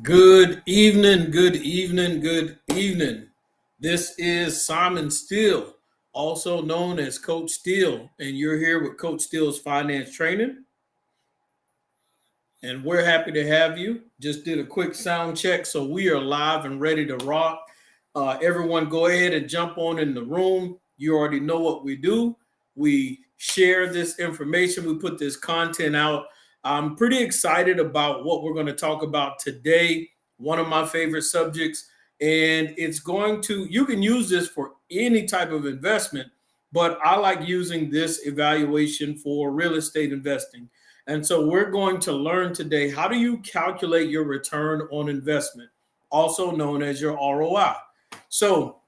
Good evening, good evening, good evening. This is Simon Steele, also known as Coach Steele, and you're here with Coach Steele's Finance Training, and we're happy to have you. Just did a quick sound check, so we are live and ready to rock. Everyone, go ahead and jump on in the room. You already know what we do. We share this information, we put this content out. I'm pretty excited about what we're going to talk about today. One of my favorite subjects, and you can use this for any type of investment, but I like using this evaluation for real estate investing. And so we're going to learn today, how do you calculate your return on investment, also known as your ROI. So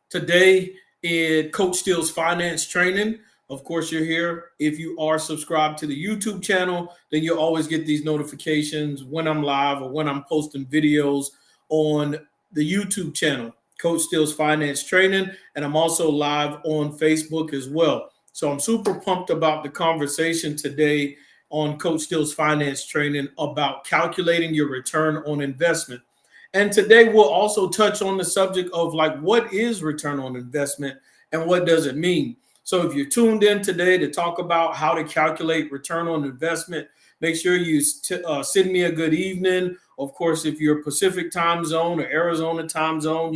today in Coach Steele's Finance Training, of course, you're here. If you are subscribed to the YouTube channel, then you'll always get these notifications when I'm live or when I'm posting videos on the YouTube channel, Coach Steele's Finance Training. And I'm also live on Facebook as well. So I'm super pumped about the conversation today on Coach Steele's Finance Training about calculating your return on investment. And today we'll also touch on the subject of what is return on investment and what does it mean. So if you're tuned in today to talk about how to calculate return on investment, make sure you send me a good evening. Of course, if you're Pacific time zone or Arizona time zone,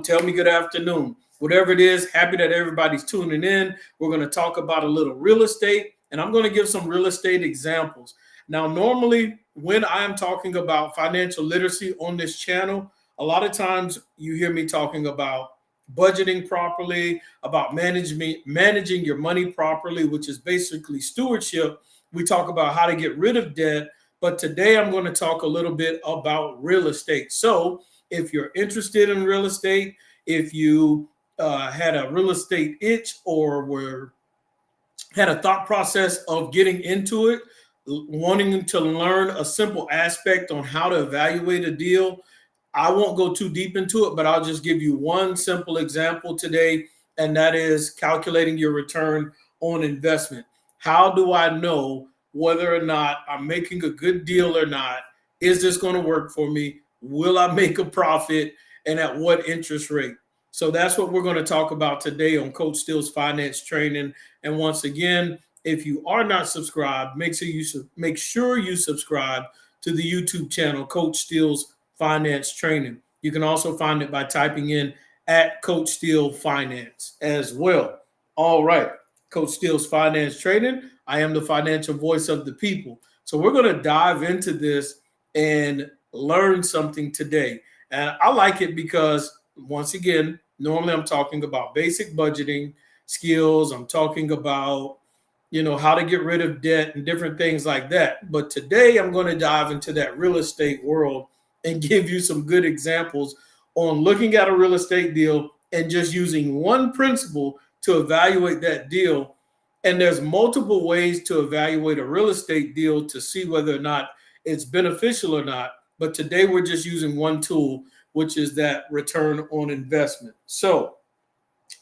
tell me good afternoon. Whatever it is, happy that everybody's tuning in. We're going to talk about a little real estate, and I'm going to give some real estate examples. Now, normally when I am talking about financial literacy on this channel, a lot of times you hear me talking about budgeting properly, about managing your money properly, which is basically stewardship. We talk about how to get rid of debt, but today I'm going to talk a little bit about real estate. So if you're interested in real estate, if you had a real estate itch or had a thought process of getting into it, wanting to learn a simple aspect on how to evaluate a deal, I won't go too deep into it, but I'll just give you one simple example today, and that is calculating your return on investment. How do I know whether or not I'm making a good deal or not? Is this going to work for me? Will I make a profit? And at what interest rate? So that's what we're going to talk about today on Coach Steele's Finance Training. And once again, if you are not subscribed, make sure you subscribe to the YouTube channel, Coach Steele's Finance Training. You can also find it by typing in at Coach Steele Finance as well. All right, Coach Steele's Finance Training. I am the financial voice of the people. So we're going to dive into this and learn something today. And I like it because, once again, normally I'm talking about basic budgeting skills. I'm talking about how to get rid of debt and different things like that. But today I'm going to dive into that real estate world and give you some good examples on looking at a real estate deal and just using one principle to evaluate that deal. And there's multiple ways to evaluate a real estate deal to see whether or not it's beneficial or not. But today we're just using one tool, which is that return on investment. So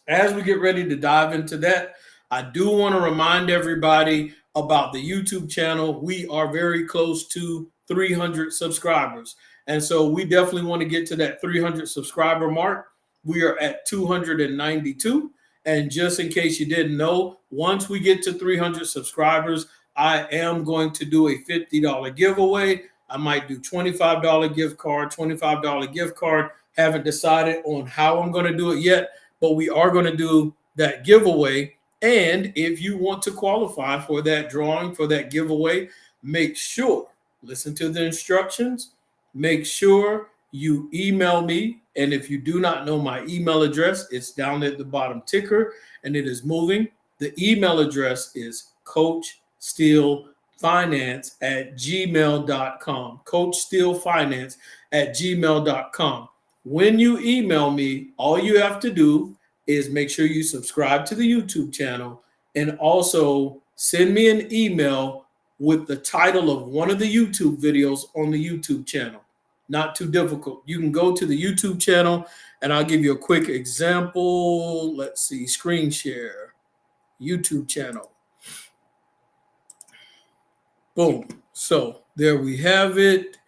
as we get ready to dive into that, I do want to remind everybody about the YouTube channel. We are very close to 300 subscribers. And so we definitely want to get to that 300 subscriber mark. We are at 292. And just in case you didn't know, once we get to 300 subscribers, I am going to do a $50 giveaway. I might do $25 gift card, $25 gift card. Haven't decided on how I'm going to do it yet, but we are going to do that giveaway. And if you want to qualify for that drawing, for that giveaway, make sure, listen to the instructions, make sure you email me. And if you do not know my email address, it's down at the bottom ticker and it is moving. The email address is coachsteelefinance@gmail.com. coachsteelefinance@gmail.com. When you email me, all you have to do is make sure you subscribe to the YouTube channel and also send me an email with the title of one of the YouTube videos on the YouTube channel. Not too difficult. You can go to the YouTube channel and I'll give you a quick example. Let's see, screen share, YouTube channel. Boom. So there we have it.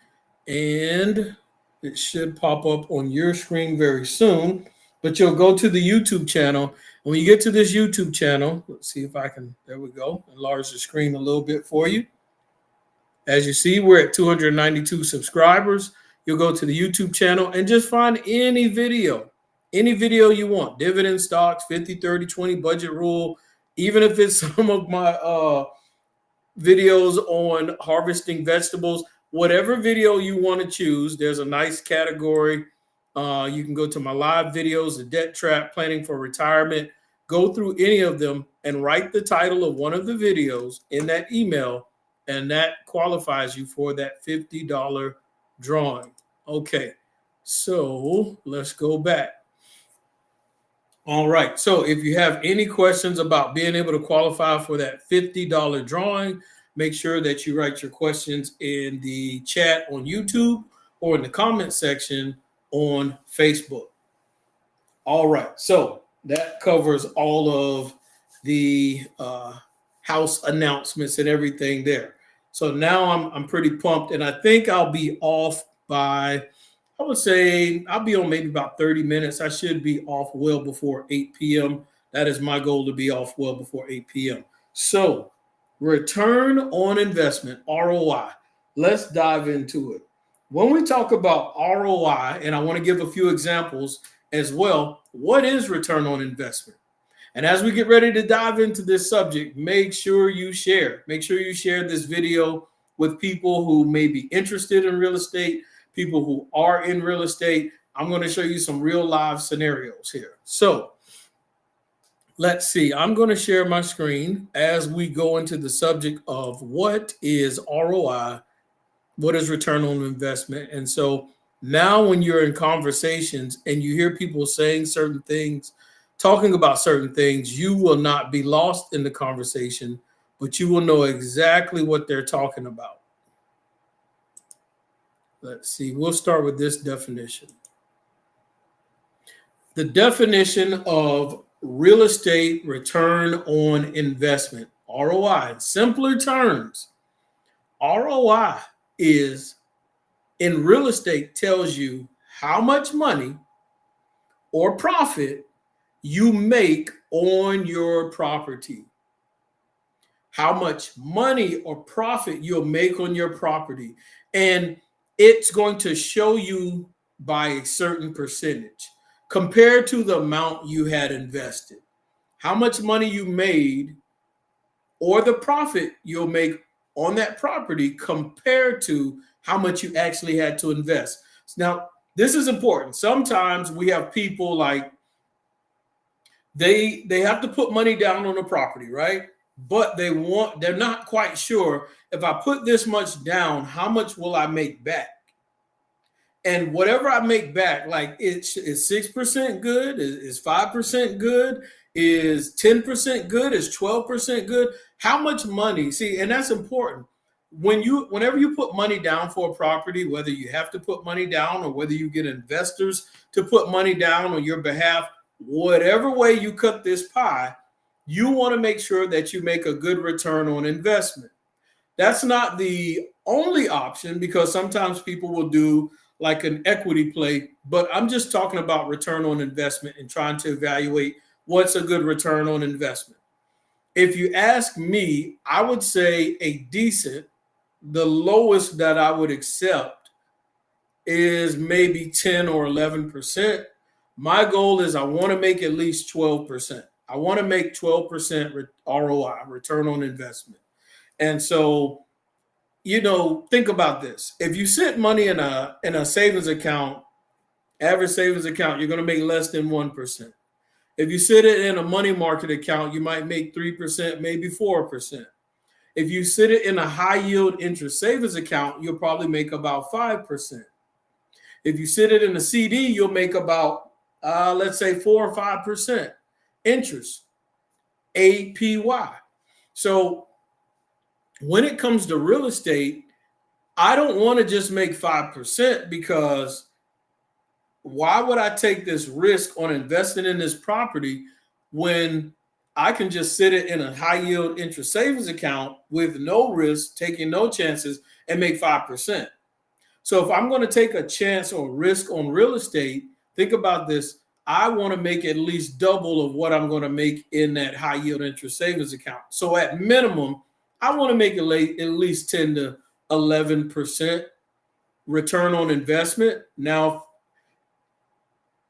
And it should pop up on your screen very soon. But you'll go to the YouTube channel. When you get to this YouTube channel, let's see if I can, there we go, enlarge the screen a little bit for you. As you see, we're at 292 subscribers. You'll go to the YouTube channel and just find any video you want. Dividend stocks, 50, 30, 20 budget rule. Even if it's some of my videos on harvesting vegetables, whatever video you want to choose, there's a nice category. You can go to my live videos, the debt trap, planning for retirement. Go through any of them and write the title of one of the videos in that email, and that qualifies you for that $50 drawing. Okay, so let's go back. All right, so if you have any questions about being able to qualify for that $50 drawing, make sure that you write your questions in the chat on YouTube or in the comment section on Facebook. All right, so that covers all of the house announcements and everything there. So now I'm pretty pumped, and I think I'll be off by, I would say I'll be on maybe about 30 minutes. I should be off well before 8 p.m. That is my goal, to be off well before 8 p.m. So return on investment, ROI. Let's dive into it. When we talk about ROI, and I want to give a few examples as well, what is return on investment? And as we get ready to dive into this subject, make sure you share. Make sure you share this video with people who may be interested in real estate, people who are in real estate. I'm going to show you some real live scenarios here. So let's see. I'm going to share my screen as we go into the subject of what is ROI, what is return on investment. And so now when you're in conversations and you hear people saying certain things, talking about certain things, you will not be lost in the conversation, but you will know exactly what they're talking about. Let's see. We'll start with this definition. The definition of real estate return on investment, ROI, in simpler terms, ROI is, in real estate, tells you how much money or profit you make on your property. How much money or profit you'll make on your property. And it's going to show you by a certain percentage compared to the amount you had invested. How much money you made or the profit you'll make on that property compared to how much you actually had to invest. Now, this is important. Sometimes we have people like they have to put money down on a property, right? But they're not quite sure, if I put this much down, how much will I make back? And whatever I make back, like is 6% good? Is 5% good? Is 10% good? Is 12% good? How much money? See, and that's important. Whenever you put money down for a property, whether you have to put money down or whether you get investors to put money down on your behalf, whatever way you cut this pie, you want to make sure that you make a good return on investment. That's not the only option, because sometimes people will do like an equity play, but I'm just talking about return on investment and trying to evaluate what's a good return on investment. If you ask me, I would say a decent, the lowest that I would accept is maybe 10 or 11%. My goal is I want to make at least 12%. I want to make 12% ROI, return on investment. And so, think about this. If you sit money in a savings account, average savings account, you're going to make less than 1%. If you sit it in a money market account, you might make 3%, maybe 4%. If you sit it in a high yield interest savings account, you'll probably make about 5%. If you sit it in a CD, you'll make about, let's say 4 or 5% interest, APY. So when it comes to real estate, I don't want to just make 5%, because why would I take this risk on investing in this property when I can just sit it in a high yield interest savings account with no risk, taking no chances, and make 5%? So if I'm going to take a chance or risk on real estate, think about this. I want to make at least double of what I'm going to make in that high yield interest savings account. So at minimum, I want to make at least 10 to 11% return on investment. Now,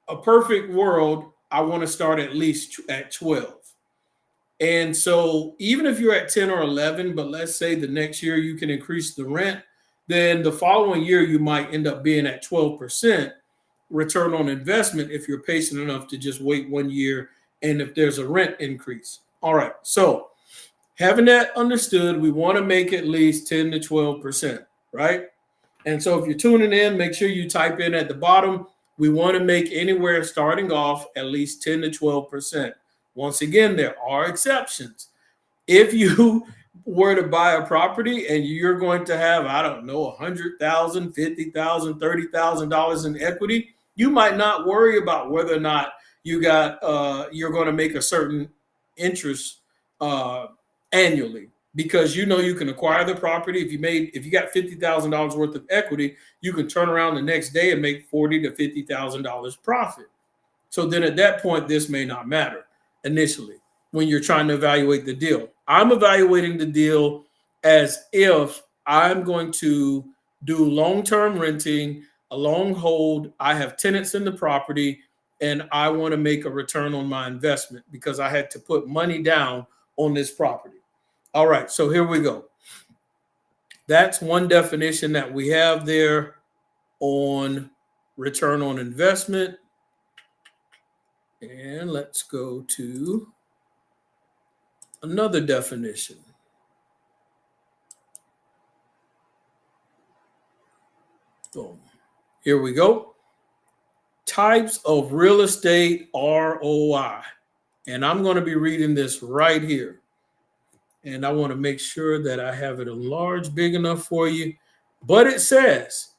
a perfect world, I want to start at least at 12. And so even if you're at 10 or 11, but let's say the next year you can increase the rent, then the following year you might end up being at 12% return on investment if you're patient enough to just wait 1 year and if there's a rent increase. All right. So having that understood, we want to make at least 10 to 12%, right? And so if you're tuning in, make sure you type in at the bottom. We want to make anywhere starting off at least 10 to 12%. Once again, there are exceptions. If you were to buy a property and you're going to have, I don't know, $100,000, $50,000, $30,000 in equity, you might not worry about whether or not you're going to make a certain interest annually, because you know you can acquire the property. If you got $50,000 worth of equity, you can turn around the next day and make $40,000 to $50,000 profit. So then at that point, this may not matter initially when you're trying to evaluate the deal. I'm evaluating the deal as if I'm going to do long-term renting, a long hold. I have tenants in the property and I want to make a return on my investment because I had to put money down on this property. All right, so here we go. That's one definition that we have there on return on investment. And let's go to another definition. Boom. Here we go. Types of real estate ROI. And I'm going to be reading this right here. And I want to make sure that I have it enlarged big enough for you. But it says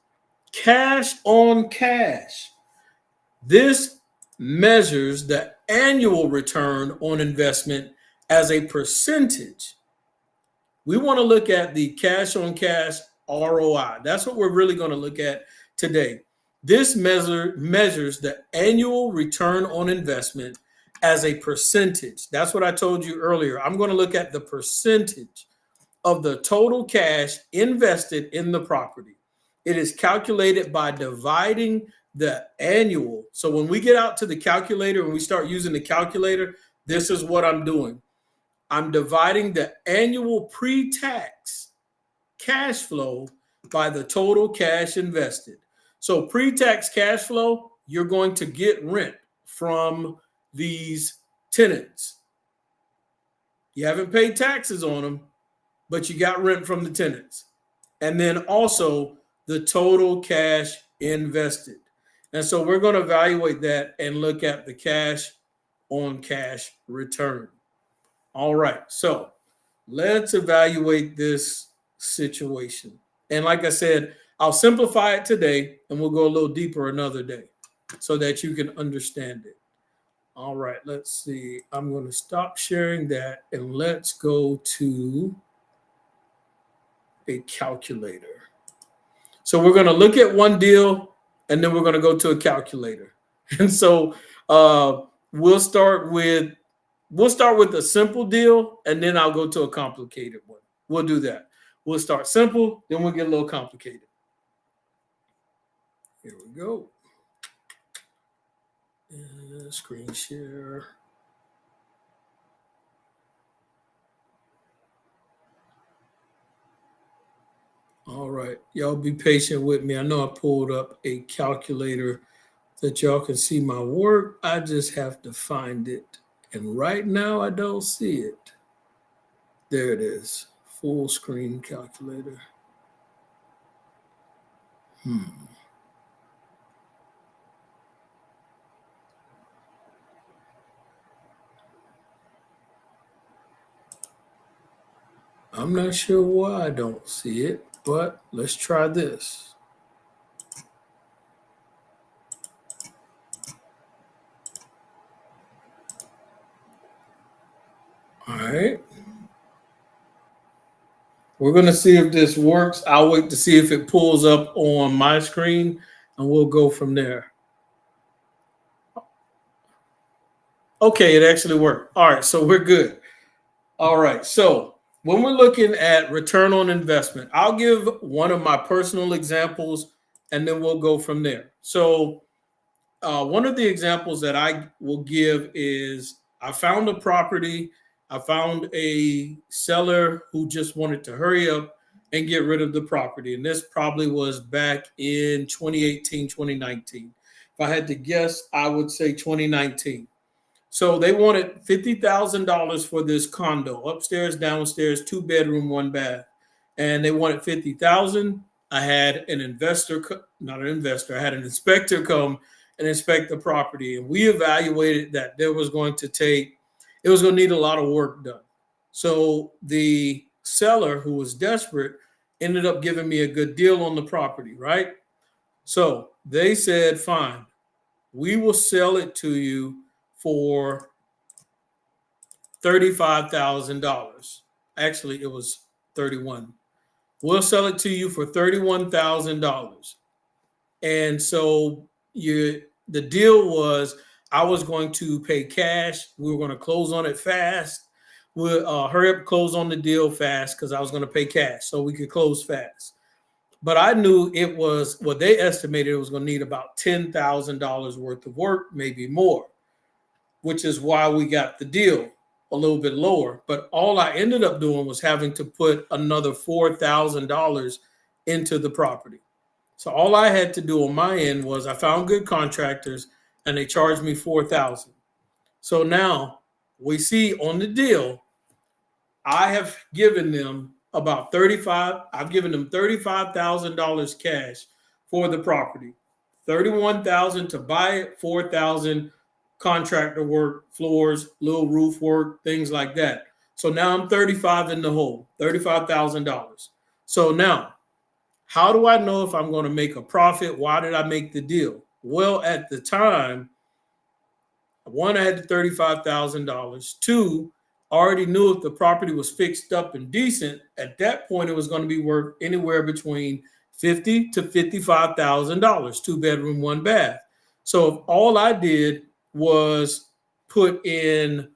cash on cash. This measures the annual return on investment as a percentage. We want to look at the cash on cash ROI. That's what we're really going to look at today. This measures the annual return on investment as a percentage. That's what I told you earlier. I'm going to look at the percentage of the total cash invested in the property. It is calculated by dividing the annual. So when we get out to the calculator and we start using the calculator, this is what I'm doing. I'm dividing the annual pre-tax cash flow by the total cash invested. So pre-tax cash flow, you're going to get rent from these tenants. You haven't paid taxes on them, but you got rent from the tenants. And then also the total cash invested. And so we're going to evaluate that and look at the cash on cash return. All right, so let's evaluate this situation. And like I said, I'll simplify it today and we'll go a little deeper another day so that you can understand it. All right, let's see. I'm going to stop sharing that and let's go to a calculator. So we're going to look at one deal and then we're going to go to a calculator. And so we'll start with a simple deal and then I'll go to a complicated one. We'll do that. We'll start simple, then we'll get a little complicated. Here we go. Screen share. All right. Y'all be patient with me. I know I pulled up a calculator that y'all can see my work. I just have to find it. And right now I don't see it. There it is. Full screen calculator. I'm not sure why I don't see it, but let's try this. All right. We're going to see if this works. I'll wait to see if it pulls up on my screen and we'll go from there. Okay, it actually worked. All right, so we're good. All right, so when we're looking at return on investment, I'll give one of my personal examples and then we'll go from there. So, one of the examples that I will give is I found a property. I found a seller who just wanted to hurry up and get rid of the property. And this probably was back in 2018, 2019. If I had to guess, I would say 2019. So they wanted $50,000 for this condo, upstairs, downstairs, 2 bedroom, 1 bath, and they wanted 50,000. I had an investor, not an investor, I had an inspector come and inspect the property, and we evaluated that there was going to take, it was going to need a lot of work done. So the seller, who was desperate, ended up giving me a good deal on the property, right? So they said, fine, we will sell it to you for $35,000. Actually, it was 31. We'll sell it to you for $31,000. And so the deal was I was going to pay cash. We were going to close on it fast. We'll hurry up, close on the deal fast because I was going to pay cash so we could close fast. But I knew it was what they estimated it was going to need about $10,000 worth of work, maybe more, which is why we got the deal a little bit lower. But all I ended up doing was having to put another $4,000 into the property. So all I had to do on my end was I found good contractors and they charged me $4,000. So now we see on the deal, I have given them about I've given them $35,000 cash for the property. 31,000 to buy it, 4,000 contractor work, floors, little roof work, things like that. So now I'm 35 in the hole, $35,000. So now, how do I know if I'm going to make a profit? Why did I make the deal? Well, at the time, one, I had the $35,000. Two, I already knew if the property was fixed up and decent, at that point it was going to be worth anywhere between $50,000 to $55,000, 2 bedroom, 1 bath. So if all I did was put in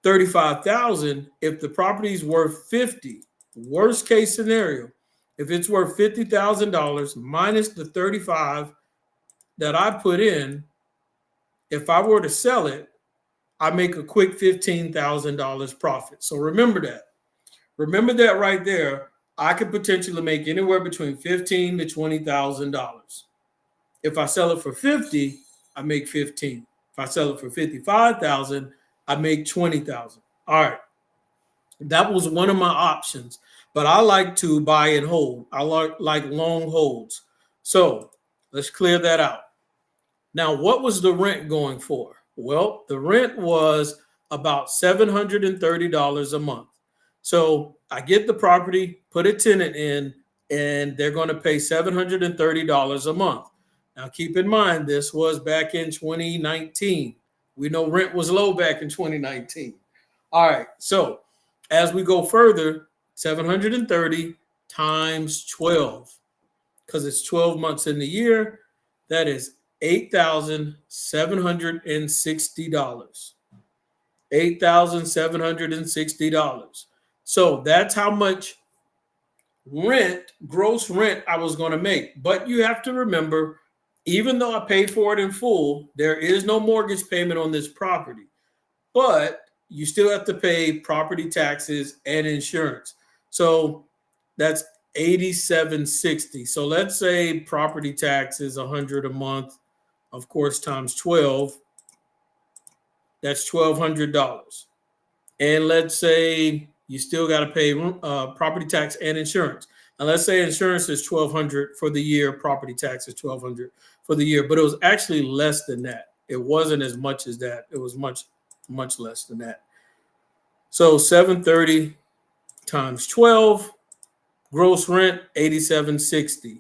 $35,000, if the property is worth 50, worst case scenario, if it's worth $50,000 minus the 35 that I put in, if I were to sell it, I make a quick $15,000 profit. So remember that. Remember that right there. I could potentially make anywhere between $15,000 to $20,000. If I sell it for 50, I make 15. If I sell it for 55,000, I make 20,000. All right. That was one of my options, but I like to buy and hold. I like long holds. So let's clear that out. Now, what was the rent going for? Well, the rent was about $730 a month. So I get the property, put a tenant in, and they're going to pay $730 a month. Now, keep in mind, this was back in 2019. We know rent was low back in 2019. All right. So as we go further, 730 times 12, because it's 12 months in the year, that is $8,760. $8,760. So that's how much rent, gross rent, I was going to make. But you have to remember, even though I paid for it in full, there is no mortgage payment on this property. But you still have to pay property taxes and insurance. So that's $8,760. So let's say property tax is $100 a month, of course, times 12. That's $1,200. And let's say you still got to pay property tax and insurance. And let's say insurance is $1,200 for the year, property tax is $1,200 for the year, but it was actually less than that. It wasn't as much as that. It was much less than that. So 730 times 12, gross rent $8,760.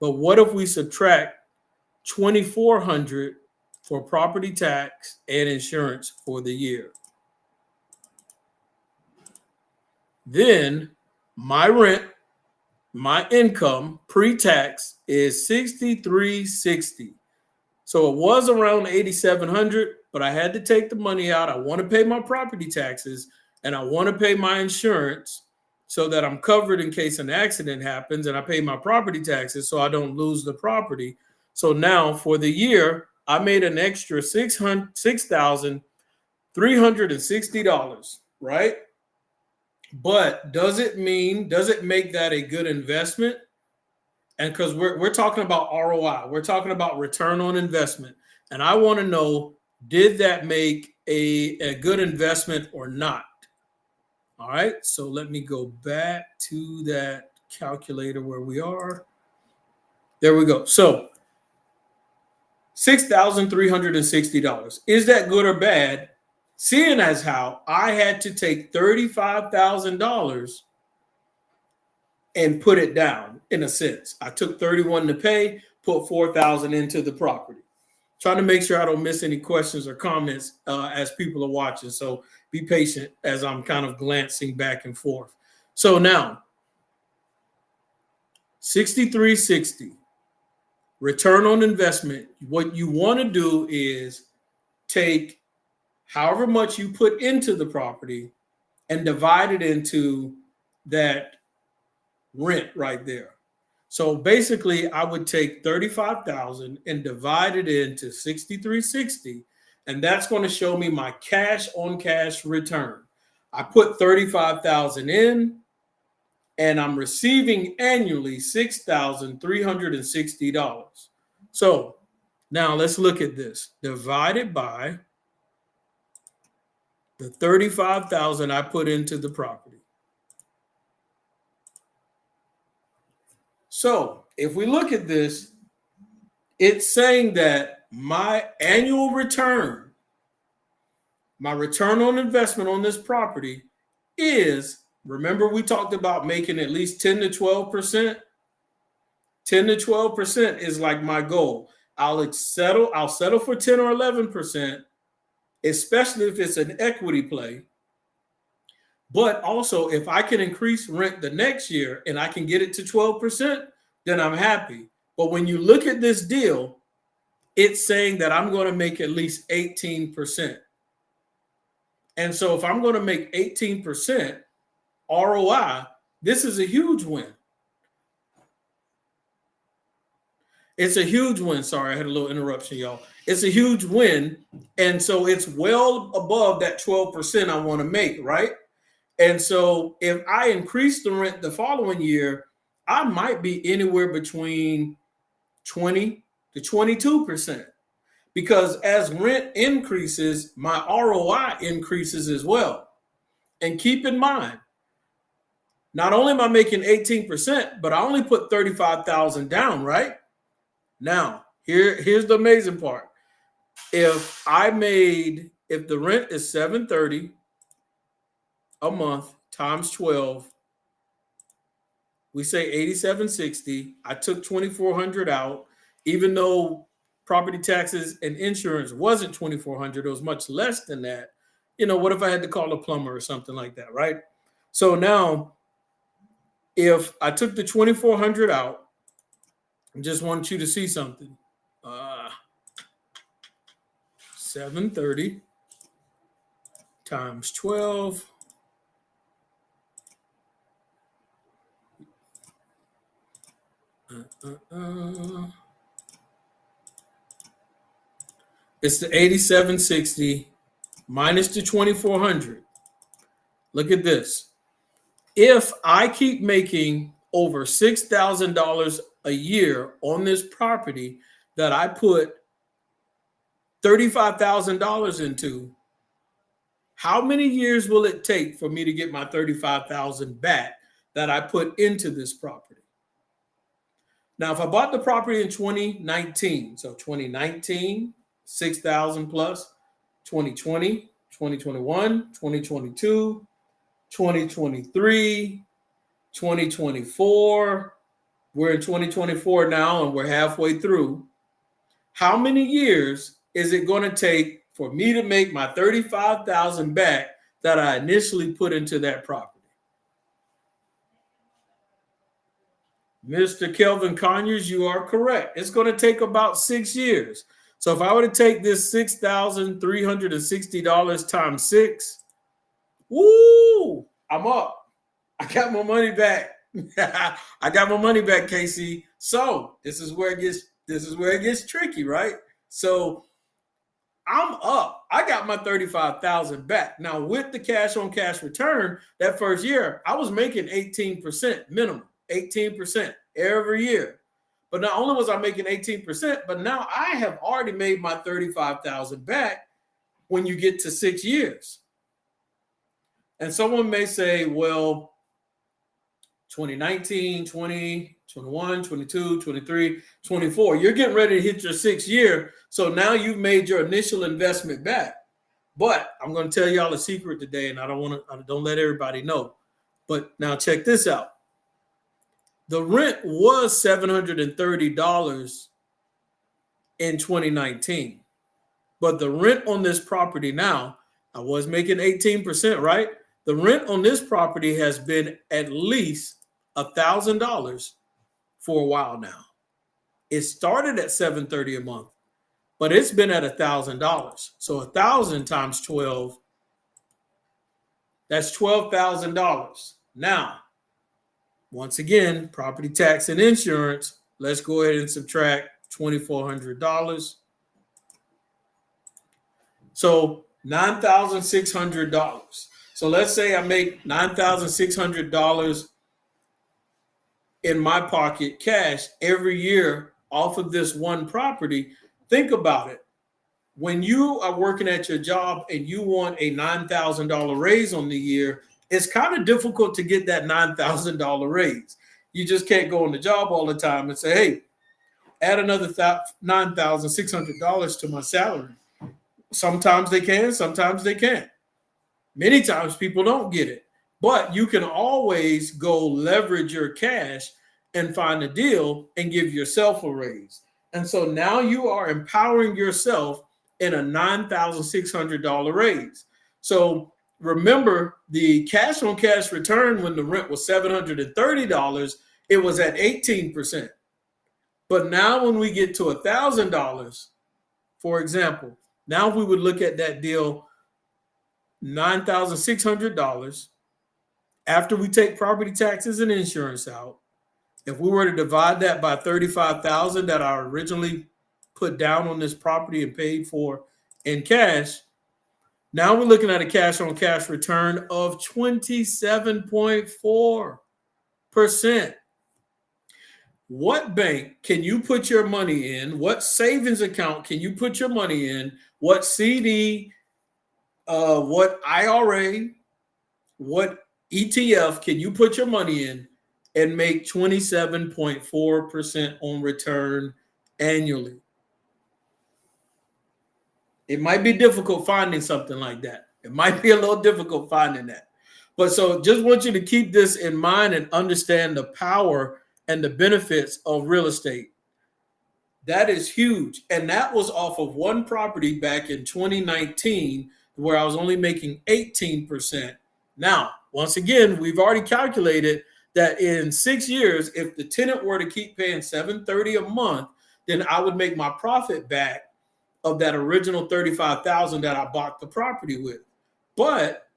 But what if we subtract $2,400 for property tax and insurance for the year? Then my rent, my income pre-tax is $6,360. So it was around $8,700, but I had to take the money out. I want to pay my property taxes and I want to pay my insurance so that I'm covered in case an accident happens, and I pay my property taxes so I don't lose the property. So now for the year, I made an extra $6,360, right? But does it make that a good investment? And because we're talking about ROI, we're talking about return on investment. And I want to know, did that make a good investment or not? All right, so let me go back to that calculator where we are. There we go. So $6,360. Is that good or bad? Seeing as how I had to take $35,000 and put it down, in a sense. I took 31 to pay, put 4,000 into the property. Trying to make sure I don't miss any questions or comments as people are watching. So be patient as I'm kind of glancing back and forth. So now, 6,360 return on investment. What you want to do is take however much you put into the property and divide it into that rent right there. So basically, I would take 35,000 and divide it into 6,360, and that's going to show me my cash on cash return. I put 35,000 in, and I'm receiving annually $6,360. So now let's look at this. Divided by the 35,000 I put into the property. So if we look at this, it's saying that my annual return, my return on investment on this property is, remember we talked about making at least 10 to 12%? 10 to 12% is like my goal. I'll settle for 10 or 11%, especially if it's an equity play. But also, if I can increase rent the next year and I can get it to 12%, then I'm happy. But when you look at this deal, it's saying that I'm going to make at least 18%. And so if I'm going to make 18% ROI, this is a huge win. It's a huge win. Sorry, I had a little interruption, y'all. It's a huge win. And so it's well above that 12% I want to make, right? And so if I increase the rent the following year, I might be anywhere between 20 to 22%. Because as rent increases, my ROI increases as well. And keep in mind, not only am I making 18%, but I only put 35,000 down, right? Now, here's the amazing part. If the rent is $730 a month times 12, we say $8,760. I took $2,400 out, even though property taxes and insurance wasn't $2,400. It was much less than that. What if I had to call a plumber or something like that, right? So now, if I took the $2,400 out, I just want you to see something. 730 times 12. It's the 8,760 minus the 2,400. Look at this. If I keep making over $6,000 a year on this property that I put $35,000 into, how many years will it take for me to get my $35,000 back that I put into this property? Now, if I bought the property in 2019, so 2019, 6,000 plus, 2020, 2021, 2022, 2023, 2024, we're in 2024 now and we're halfway through. How many years is it going to take for me to make my $35,000 back that I initially put into that property? Mr. Kelvin Conyers, you are correct. It's going to take about 6 years. So if I were to take this $6,360 times 6, woo, I'm up. I got my money back. I got my money back, Casey. So this is where it gets tricky, right? So I'm up. I got my 35,000 back. Now with the cash on cash return, that first year, I was making 18% minimum, 18% every year. But not only was I making 18%, but now I have already made my 35,000 back when you get to 6 years. And someone may say, well, 2019, 20, 21, 22, 23, 24, you're getting ready to hit your 6th year. So now you've made your initial investment back. But I'm going to tell y'all a secret today, and I don't let everybody know. But now check this out. The rent was $730 in 2019. But the rent on this property now, I was making 18%, right? The rent on this property has been at least $1,000 for a while now. It started at $730 a month, but it's been at $1,000. So 1,000 times 12, that's $12,000. Now, once again, property tax and insurance, let's go ahead and subtract $2,400. So $9,600. So let's say I make $9,600 in my pocket cash every year off of this one property. Think about it. When you are working at your job and you want a $9,000 raise on the year, it's kind of difficult to get that $9,000 raise. You just can't go on the job all the time and say, hey, add another $9,600 to my salary. Sometimes they can, sometimes they can't. Many times people don't get it. But you can always go leverage your cash and find a deal and give yourself a raise. And so now you are empowering yourself in a $9,600 raise. So remember, the cash on cash return when the rent was $730, it was at 18%. But now when we get to $1,000, for example, now we would look at that deal, $9,600. After we take property taxes and insurance out, if we were to divide that by 35,000 that I originally put down on this property and paid for in cash, now we're looking at a cash on cash return of 27.4%. What bank can you put your money in? What savings account can you put your money in? What CD, what IRA, what ETF can you put your money in and make 27.4% on return annually? It might be difficult finding something like that. It might be a little difficult finding that. But so just want you to keep this in mind and understand the power and the benefits of real estate. That is huge. And that was off of one property back in 2019 where I was only making 18%. Now, once again, we've already calculated that in 6 years, if the tenant were to keep paying $730 a month, then I would make my profit back of that original $35,000 that I bought the property with. But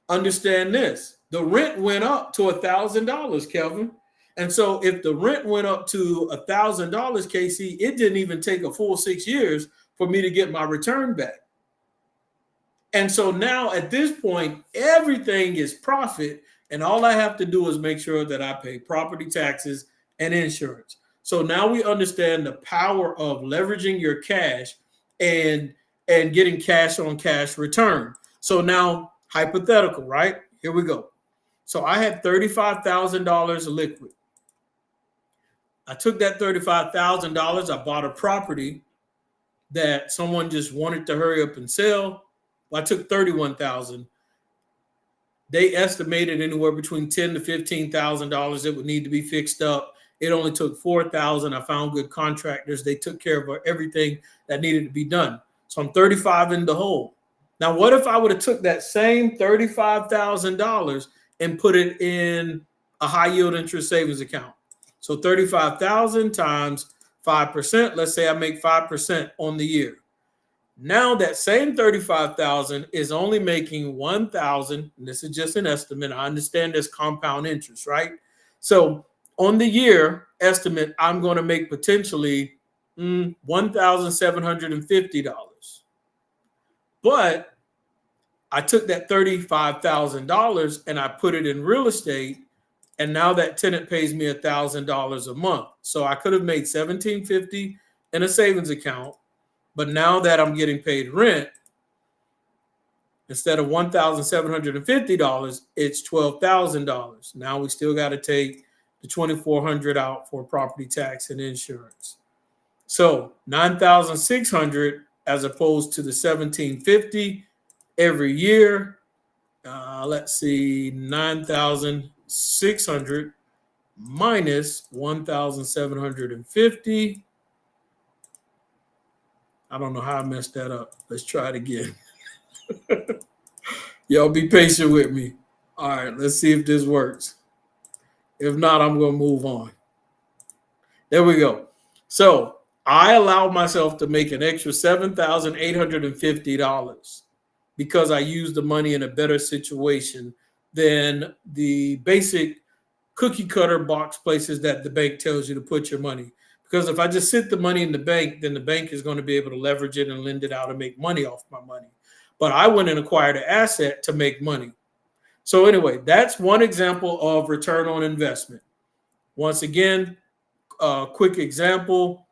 understand this, the rent went up to $1,000, Kelvin. And so if the rent went up to $1,000, Casey, it didn't even take a full 6 years for me to get my return back. And so now at this point, everything is profit. And all I have to do is make sure that I pay property taxes and insurance. So now we understand the power of leveraging your cash and getting cash on cash return. So now hypothetical, right? Here we go. So I had $35,000 liquid. I took that $35,000. I bought a property that someone just wanted to hurry up and sell. Well, I took $31,000. They estimated anywhere between $10,000 to $15,000 that would need to be fixed up. It only took $4,000. I found good contractors. They took care of everything that needed to be done. So I'm $35,000 in the hole. Now, what if I would have took that same $35,000 and put it in a high yield interest savings account? So 35,000 times 5%. Let's say I make 5% on the year. Now that same 35,000 is only making 1,000. This is just an estimate. I understand there's compound interest, right? So on the year estimate, I'm going to make potentially $1,750. But I took that $35,000 and I put it in real estate, and now that tenant pays me $1,000 a month. So I could have made $1,750 in a savings account, but now that I'm getting paid rent, instead of $1,750, it's $12,000. Now we still got to take the $2,400 out for property tax and insurance. So $9,600 as opposed to the $1,750 every year. Let's see, 9,600 minus 1,750. I don't know how I messed that up. Let's try it again. Y'all be patient with me. All right, let's see if this works. If not, I'm going to move on. There we go. So I allowed myself to make an extra $7,850 because I used the money in a better situation than the basic cookie cutter box places that the bank tells you to put your money. Because if I just sit the money in the bank, then the bank is going to be able to leverage it and lend it out and make money off my money. But I went and acquired an asset to make money. So anyway, that's one example of return on investment. Once again, quick example.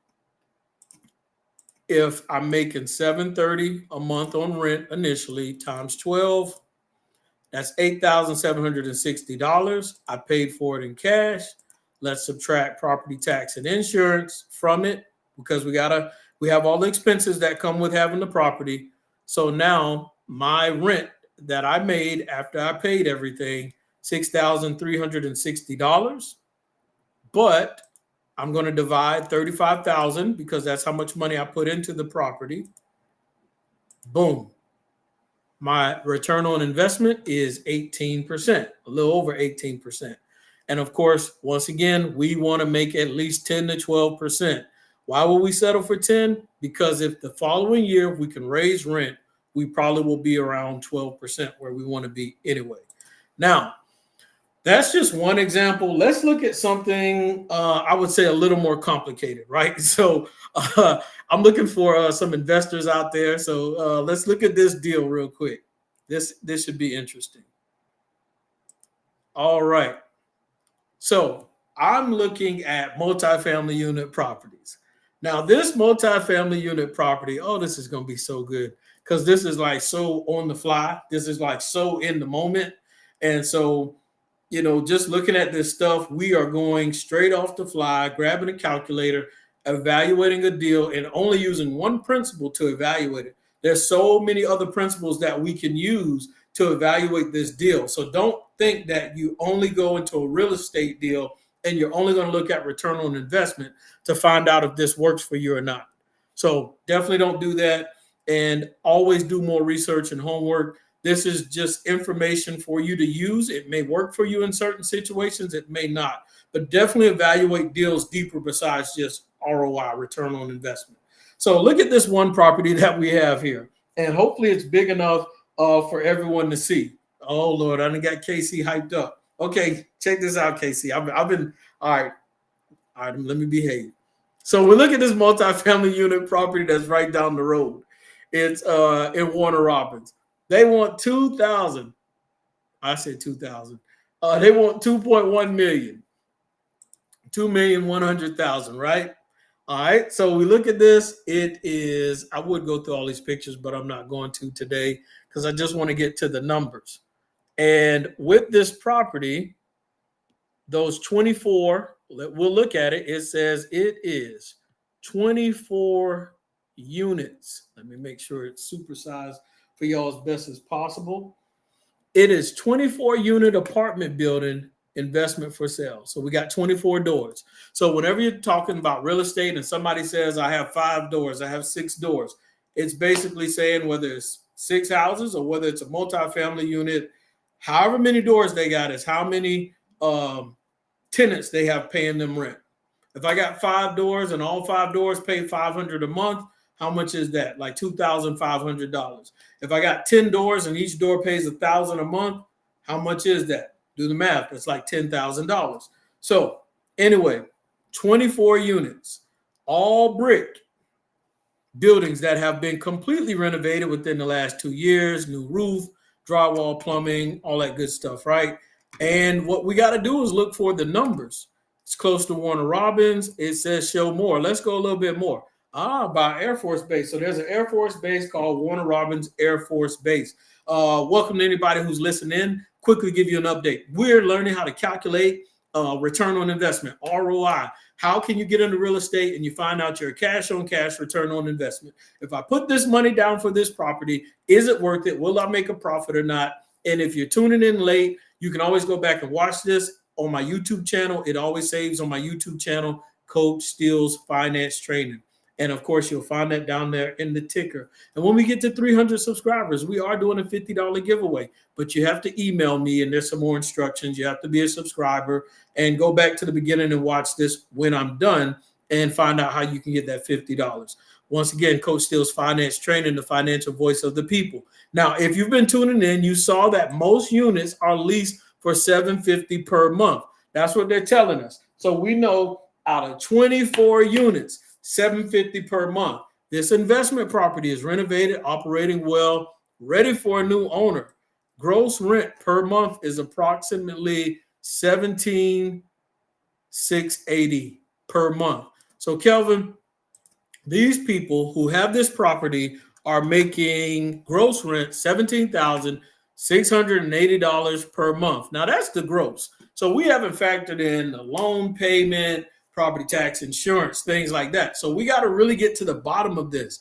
If I'm making $730 a month on rent initially times 12, that's $8,760. I paid for it in cash. Let's subtract property tax and insurance from it because we have all the expenses that come with having the property. So now my rent that I made after I paid everything, $6,360. But I'm going to divide 35,000 because that's how much money I put into the property. Boom. My return on investment is 18%, a little over 18%. And of course, once again, we want to make at least 10 to 12%. Why will we settle for 10? Because if the following year we can raise rent, we probably will be around 12% where we want to be anyway. Now, that's just one example. Let's look at something, I would say, a little more complicated, right? So I'm looking for some investors out there. So let's look at this deal real quick. This should be interesting. All right. So I'm looking at multifamily unit properties. Now, this multifamily unit property, this is going to be so good because this is like so on the fly. This is like so in the moment. And so, just looking at this stuff, we are going straight off the fly, grabbing a calculator, evaluating a deal, and only using one principle to evaluate it. There's so many other principles that we can use to evaluate this deal. So don't think that you only go into a real estate deal and you're only going to look at return on investment to find out if this works for you or not. So definitely don't do that, and always do more research and homework. This is just information for you to use. It may work for you in certain situations. It may not. But definitely evaluate deals deeper besides just ROI, return on investment. So look at this one property that we have here. And hopefully it's big enough for everyone to see. Oh, Lord, I done got Casey hyped up. Okay, check this out, Casey. I've been, all right, let me behave. So we look at this multifamily unit property that's right down the road. It's in Warner Robins. They want 2,000. I said 2,000. They want 2.1 million. 2,100,000, right? All right. So we look at this. It is, I would go through all these pictures, but I'm not going to today because I just want to get to the numbers. And with this property, those 24, we'll look at it. It says it is 24 units. Let me make sure it's supersized for y'all as best as possible. It is 24 unit apartment building investment for sale. So we got 24 doors. So whenever you're talking about real estate and somebody says, I have 5 doors, I have 6 doors, it's basically saying whether it's 6 houses or whether it's a multifamily unit, however many doors they got is how many tenants they have paying them rent. If I got 5 doors and all 5 doors pay $500 a month, how much is that? Like $2,500. If I got 10 doors and each door pays $1,000 a month, how much is that? Do the math. That's like $10,000. So anyway, 24 units, all brick buildings that have been completely renovated within the last 2 years, new roof, drywall, plumbing, all that good stuff, right? And what we got to do is look for the numbers. It's close to Warner Robins. It says show more. Let's go a little bit more. By Air Force Base. So there's an Air Force Base called Warner Robins Air Force Base. Welcome to anybody who's listening. Quickly give you an update. We're learning how to calculate return on investment, ROI. How can you get into real estate and you find out your cash on cash return on investment? If I put this money down for this property, is it worth it? Will I make a profit or not? And if you're tuning in late, you can always go back and watch this on my YouTube channel. It always saves on my YouTube channel, Coach Steele's Finance Training. And of course, you'll find that down there in the ticker. And when we get to 300 subscribers, we are doing a $50 giveaway. But you have to email me, and there's some more instructions. You have to be a subscriber and go back to the beginning and watch this when I'm done and find out how you can get that $50. Once again, Coach Steele's Finance Training, the financial voice of the people. Now, if you've been tuning in, you saw that most units are leased for $750 per month. That's what they're telling us. So we know out of 24 units, $750 per month. This investment property is renovated, operating well, ready for a new owner. Gross rent per month is approximately $17,680 per month. So Kelvin, these people who have this property are making gross rent $17,680 per month. Now that's the gross. So we haven't factored in the loan payment, property tax, insurance, things like that. So we got to really get to the bottom of this.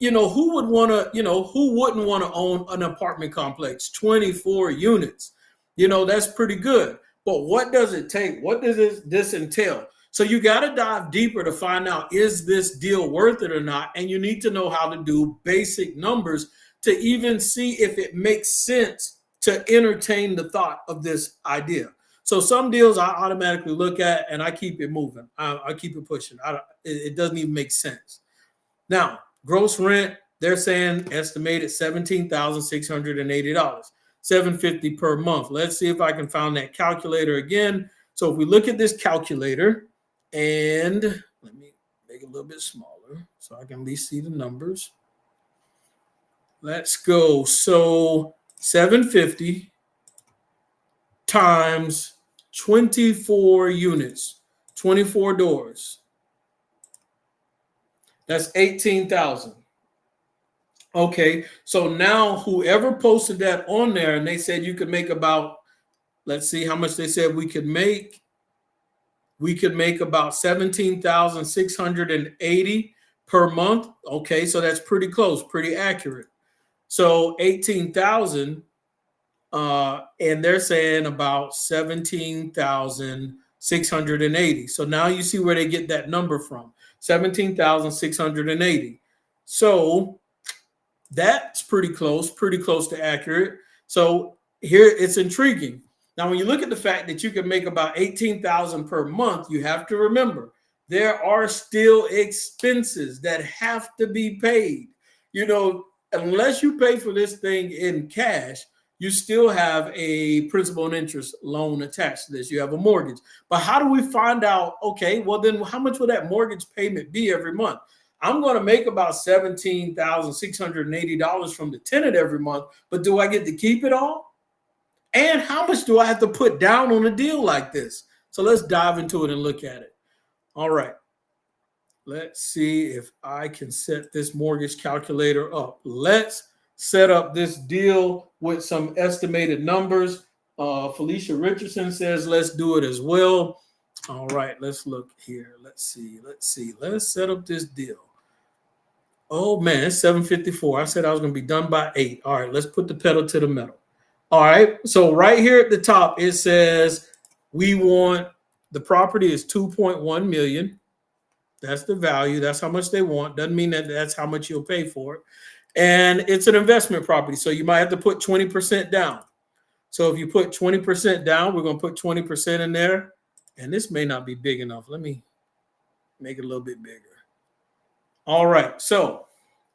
Who wouldn't want to own an apartment complex, 24 units? That's pretty good. But what does it take? What does this entail? So you got to dive deeper to find out, is this deal worth it or not? And you need to know how to do basic numbers to even see if it makes sense to entertain the thought of this idea. So some deals I automatically look at and I keep it moving. I keep it pushing. It doesn't even make sense. Now, gross rent, they're saying estimated $17,680, $750 per month. Let's see if I can find that calculator again. So if we look at this calculator, and let me make it a little bit smaller so I can at least see the numbers. Let's go. So 750 times 24 units, 24 doors. That's 18,000. Okay, so now whoever posted that on there and they said you could make about, let's see how much they said we could make. We could make about 17,680 per month. Okay, so that's pretty close, pretty accurate. So 18,000, and they're saying about 17,680. So now you see where they get that number from, 17,680. So that's pretty close to accurate. So here it's intriguing. Now, when you look at the fact that you can make about 18,000 per month, you have to remember there are still expenses that have to be paid. Unless you pay for this thing in cash, you still have a principal and interest loan attached to this. You have a mortgage. But how do we find out, okay, well, then how much will that mortgage payment be every month? I'm going to make about $17,680 from the tenant every month, but do I get to keep it all? And how much do I have to put down on a deal like this? So let's dive into it and look at it. All right. Let's see if I can set this mortgage calculator up. Let's set up this deal with some estimated numbers. Felicia Richardson says, let's do it as well. All right, let's look here. Let's see. Let's set up this deal. Oh, man, it's 7:54. I said I was going to be done by 8. All right, let's put the pedal to the metal. All right, so right here at the top, it says we want the property is $2.1 million. That's the value. That's how much they want. Doesn't mean that that's how much you'll pay for it. And it's an investment property, so you might have to put 20% down. So if you put 20% down, we're going to put 20% in there. And this may not be big enough. Let me make it a little bit bigger. All right. So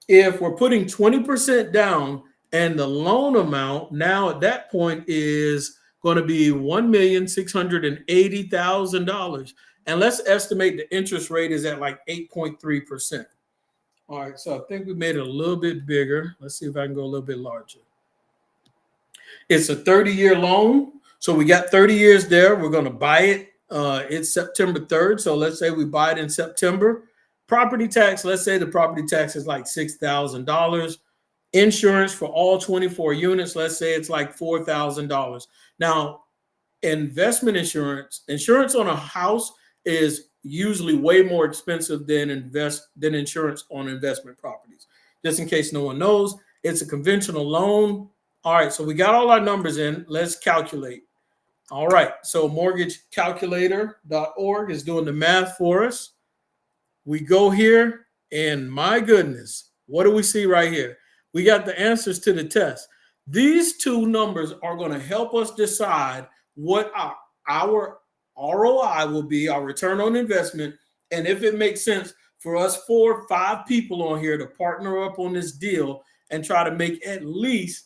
if we're putting 20% down and the loan amount now at that point is going to be $1,680,000. And let's estimate the interest rate is at like 8.3%. All right. So I think we made it a little bit bigger. Let's see if I can go a little bit larger. It's a 30-year loan. So we got 30 years there. We're going to buy it. It's September 3rd. So let's say we buy it in September. Property tax, let's say the property tax is like $6,000. Insurance for all 24 units, let's say it's like $4,000. Now, investment insurance on a house is usually way more expensive than insurance on investment properties. Just in case no one knows, it's a conventional loan. All right, so we got all our numbers in. Let's calculate. All right, so mortgagecalculator.org is doing the math for us. We go here, and my goodness, what do we see right here? We got the answers to the test. These two numbers are going to help us decide what our ROI will be, our return on investment, and if it makes sense for us 4 or 5 people on here to partner up on this deal and try to make at least,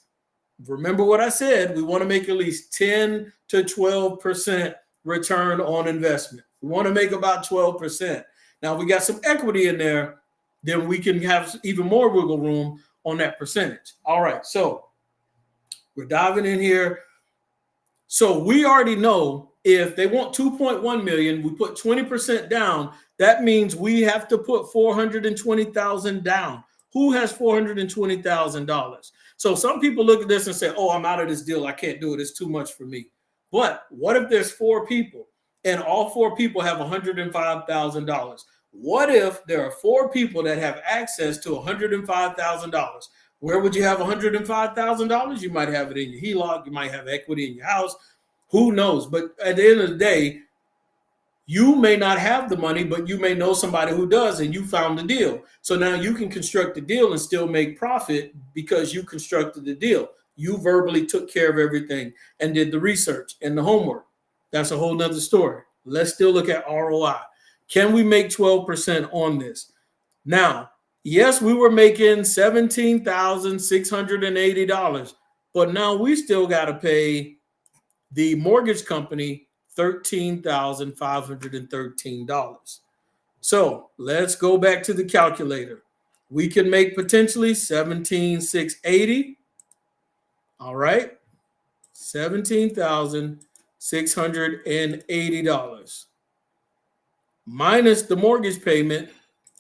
remember what I said, we want to make at least 10 to 12% return on investment. We want to make about 12%. Now, if we got some equity in there, then we can have even more wiggle room on that percentage. All right, so we're diving in here. So we already know if they want 2.1 million, we put 20% down. That means we have to put 420,000 down. Who has $420,000? So some people look at this and say, oh, I'm out of this deal. I can't do it. It's too much for me. But what if there's 4 people and all 4 people have $105,000? What if there are 4 people that have access to $105,000? Where would you have $105,000? You might have it in your HELOC. You might have equity in your house. Who knows? But at the end of the day, you may not have the money, but you may know somebody who does, and you found the deal. So now you can construct the deal and still make profit because you constructed the deal. You verbally took care of everything and did the research and the homework. That's a whole nother story. Let's still look at ROI. Can we make 12% on this? Now, yes, we were making $17,680, but now we still got to pay the mortgage company $13,513. So let's go back to the calculator. We can make potentially $17,680. All right, $17,680 minus the mortgage payment,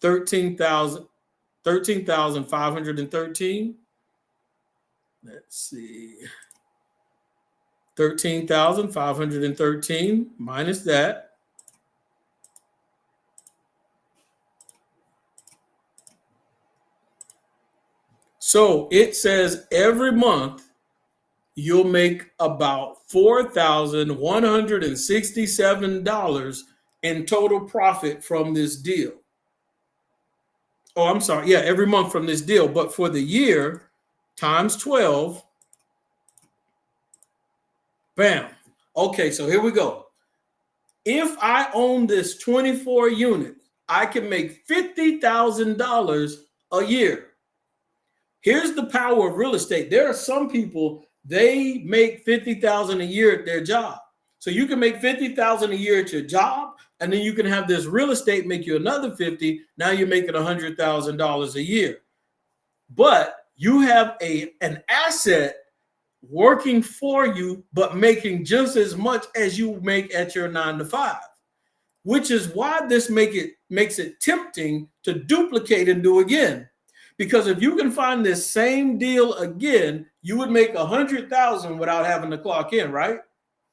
$13,513. Let's see. 13,513 minus that. So it says every month you'll make about $4,167 in total profit from this deal. Oh, I'm sorry. Yeah, every month from this deal. But for the year, times 12, bam. Okay, so here we go. If I own this 24 units, I can make $50,000 a year. Here's the power of real estate. There are some people, they make $50,000 a year at their job. So you can make $50,000 a year at your job, and then you can have this real estate make you another $50,000. Now you're making $100,000 a year. But you have an asset working for you, but making just as much as you make at your 9-to-5, which is why this makes it tempting to duplicate and do again. Because if you can find this same deal again, you would make $100,000 without having to clock in, right?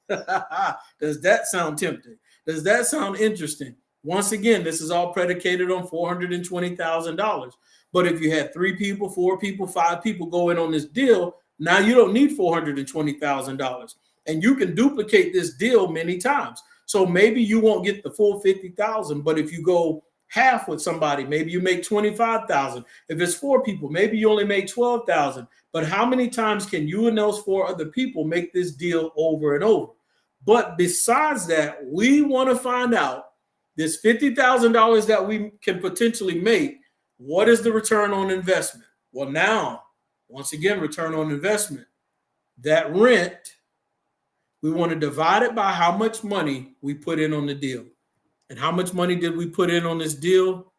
Does that sound tempting? Does that sound interesting? Once again, this is all predicated on $420,000. But if you had 3 people, 4 people, 5 people go in on this deal, now you don't need $420,000, and you can duplicate this deal many times. So maybe you won't get the full $50,000, but if you go half with somebody, maybe you make $25,000. If it's 4 people, maybe you only make $12,000. But how many times can you and those 4 other people make this deal over and over? But besides that, we want to find out this $50,000 that we can potentially make, what is the return on investment? Well, now, once again, return on investment. That rent, we want to divide it by how much money we put in on the deal. And how much money did we put in on this deal?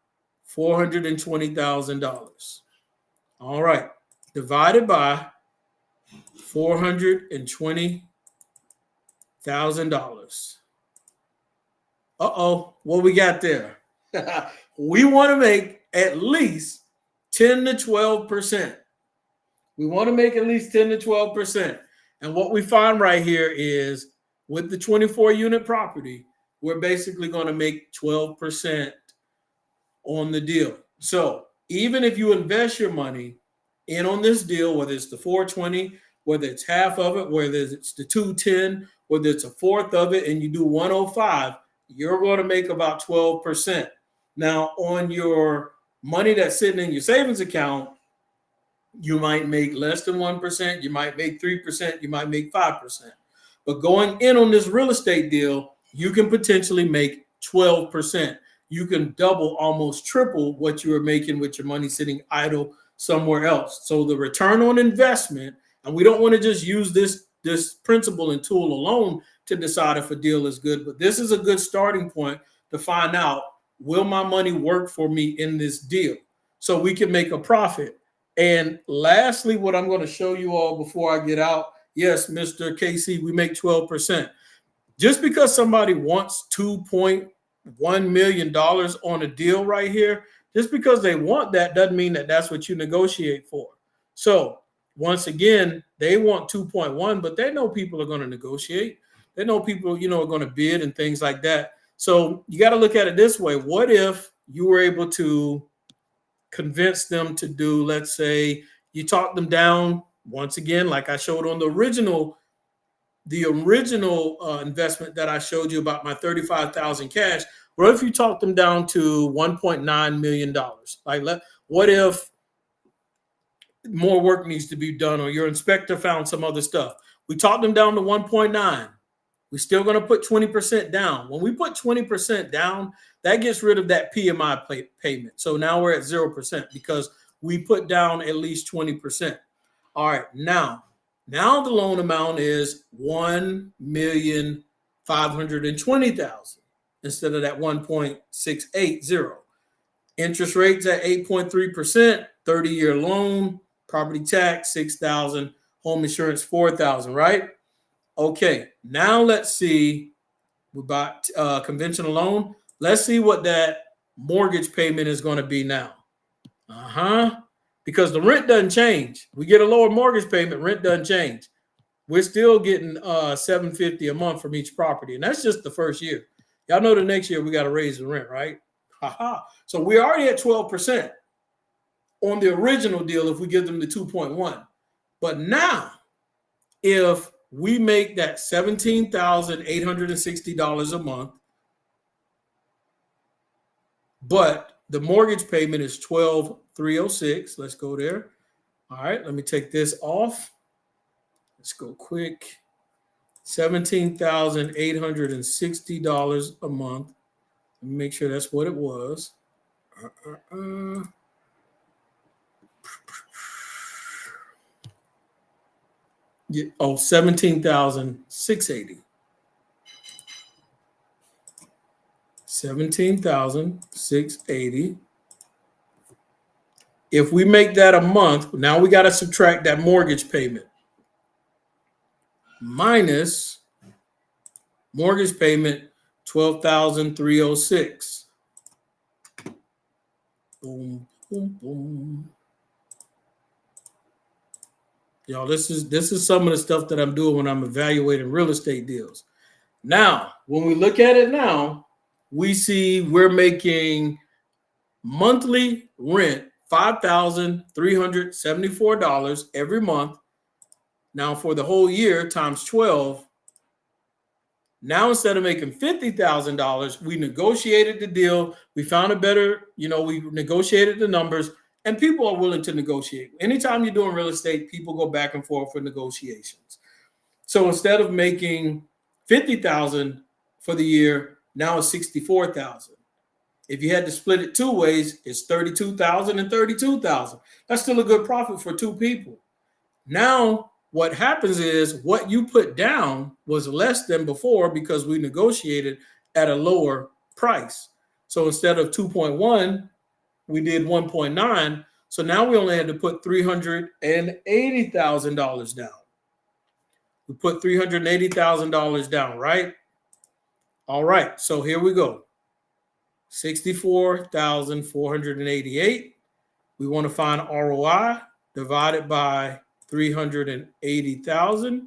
$420,000. All right. Divided by $420,000. Uh-oh, what we got there? We want to make at least 10 to 12%. We want to make at least 10 to 12%. And what we find right here is with the 24-unit property, we're basically going to make 12% on the deal. So even if you invest your money in on this deal, whether it's the 420, whether it's half of it, whether it's the 210, whether it's a fourth of it, and you do 105, you're going to make about 12%. Now, on your money that's sitting in your savings account, you might make less than 1%, you might make 3%, you might make 5%. But going in on this real estate deal, you can potentially make 12%. You can double, almost triple what you were making with your money sitting idle somewhere else. So the return on investment, and we don't want to just use this principle and tool alone to decide if a deal is good, but this is a good starting point to find out, will my money work for me in this deal? So we can make a profit. And lastly, what I'm going to show you all before I get out, yes, Mr. KC, we make 12%. Just because somebody wants $2.1 million on a deal right here, just because they want that doesn't mean that that's what you negotiate for. So once again, they want 2.1, but they know people are going to negotiate. They know people, are going to bid and things like that. So you got to look at it this way. What if you were able to convince them to do, let's say you talk them down, once again, like I showed on the original investment that I showed you about my 35,000 cash. What if you talk them down to $1.9 million? What if more work needs to be done, or your inspector found some other stuff? We talked them down to 1.9. We're still going to put 20% down. When we put 20% down, that gets rid of that PMI payment. So now we're at 0% because we put down at least 20%. All right, now the loan amount is $1,520,000 instead of that 1.680. Interest rates at 8.3%, 30-year loan, property tax $6,000, home insurance $4,000, right? Okay, now let's see, we bought conventional loan. Let's see what that mortgage payment is going to be now. Because the rent doesn't change. We get a lower mortgage payment, rent doesn't change. We're still getting $750 a month from each property, and that's just the first year. Y'all know the next year we got to raise the rent, right? So we're already at 12% on the original deal if we give them the 2.1. But now, if we make that $17,860 a month, but the mortgage payment is $12,306. Let's go there. All right, let me take this off. Let's go quick. $17,860 a month. Let me make sure that's what it was. $17,680. $17,680. If we make that a month, now we got to subtract that mortgage payment. Minus mortgage payment, $12,306. Boom, boom, boom. Y'all, this is some of the stuff that I'm doing when I'm evaluating real estate deals. Now, when we look at it now, we see we're making monthly rent $5,374 every month. Now, for the whole year times 12, now instead of making $50,000, we negotiated the deal. We found a better, we negotiated the numbers, and people are willing to negotiate. Anytime you're doing real estate, people go back and forth for negotiations. So instead of making $50,000 for the year. Now it's $64,000. If you had to split it two ways, it's $32,000 and $32,000. That's still a good profit for two people. Now, what happens is what you put down was less than before because we negotiated at a lower price. So instead of 2.1, we did 1.9. So now we only had to put $380,000 down. We put $380,000 down, right? All right, so here we go. 64,488. We want to find ROI divided by 380,000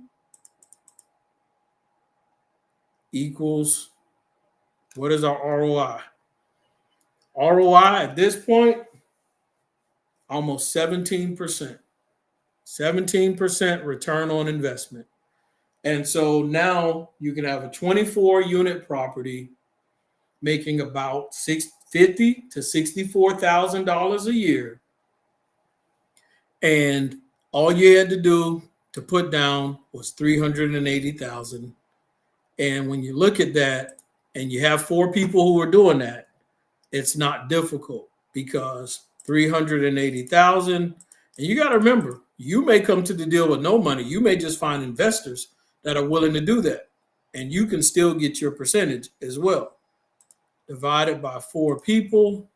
equals, what is our ROI? ROI at this point, almost 17%. 17% return on investment. And so now you can have a 24-unit property making about $50,000 to $64,000 a year. And all you had to do to put down was $380,000. And when you look at that and you have four people who are doing that, it's not difficult because $380,000. And you got to remember, you may come to the deal with no money. You may just find investors that are willing to do that. And you can still get your percentage as well. Divided by four people.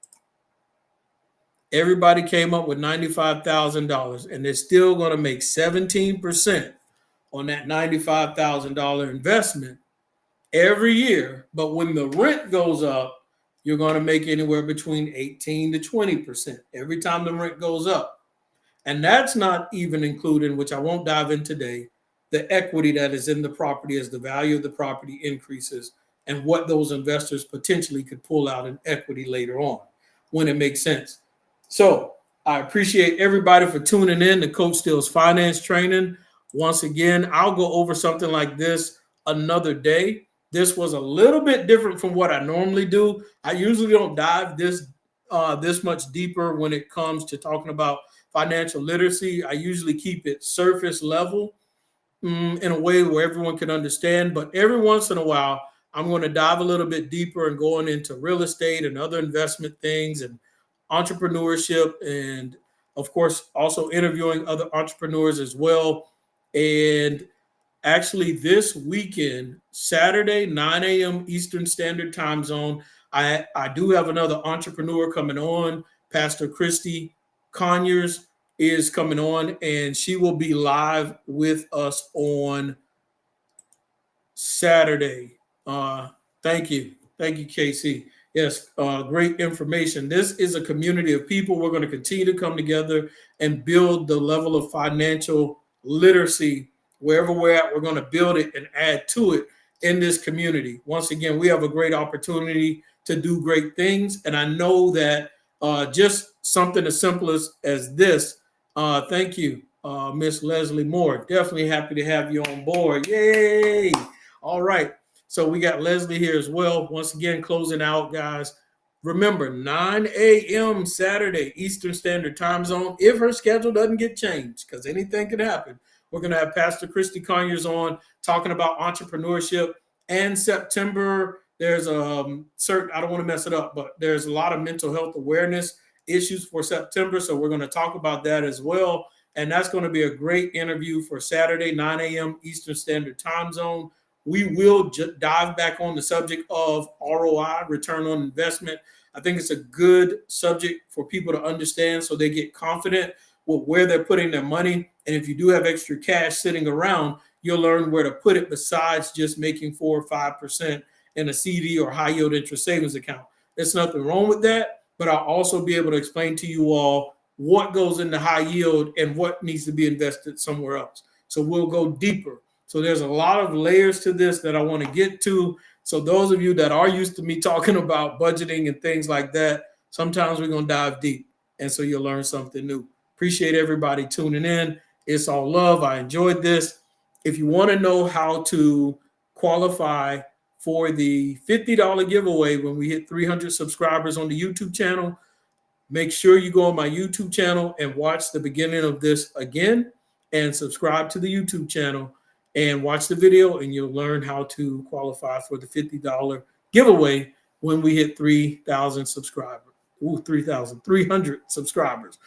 Everybody came up with $95,000, and they're still going to make 17% on that $95,000 investment every year. But when the rent goes up, you're going to make anywhere between 18 to 20% every time the rent goes up. And that's not even including, which I won't dive in today, the equity that is in the property as the value of the property increases and what those investors potentially could pull out in equity later on when it makes sense. So I appreciate everybody for tuning in to Coach Steele's Finance Training. Once again, I'll go over something like this another day. This was a little bit different from what I normally do. I usually don't dive this much deeper when it comes to talking about financial literacy. I usually keep it surface level in a way where everyone can understand. But every once in a while, I'm going to dive a little bit deeper and going into real estate and other investment things and entrepreneurship, and of course also interviewing other entrepreneurs as well. And actually this weekend, Saturday, 9 a.m. Eastern Standard Time Zone, I do have another entrepreneur coming on. Pastor Christy Conyers is coming on, and she will be live with us on Saturday. Thank you, Casey. Yes, great information. This is a community of people. We're going to continue to come together and build the level of financial literacy wherever we're at. We're going to build it and add to it in this community. Once again, we have a great opportunity to do great things. And I know that just something as simple as this, thank you, Miss Leslie Moore. Definitely happy to have you on board. Yay! All right. So we got Leslie here as well. Once again, closing out, guys. Remember, 9 a.m. Saturday, Eastern Standard Time Zone, if her schedule doesn't get changed, because anything can happen. We're going to have Pastor Christy Conyers on talking about entrepreneurship. And September, there's certain, I don't want to mess it up, but there's a lot of mental health awareness issues for September. So we're going to talk about that as well. And that's going to be a great interview for Saturday, 9 a.m. Eastern Standard Time Zone. We will dive back on the subject of ROI, return on investment. I think it's a good subject for people to understand so they get confident with where they're putting their money. And if you do have extra cash sitting around, you'll learn where to put it besides just making 4 or 5% in a CD or high yield interest savings account. There's nothing wrong with that, but I'll also be able to explain to you all what goes into high yield and what needs to be invested somewhere else. So we'll go deeper. So there's a lot of layers to this that I want to get to. So those of you that are used to me talking about budgeting and things like that, sometimes we're going to dive deep. And so you'll learn something new. Appreciate everybody tuning in. It's all love. I enjoyed this. If you want to know how to qualify for the $50 giveaway when we hit 300 subscribers on the YouTube channel, make sure you go on my YouTube channel and watch the beginning of this again and subscribe to the YouTube channel. and watch the video, and you'll learn how to qualify for the $50 giveaway when we hit 3,000 subscribers. 3,300 subscribers.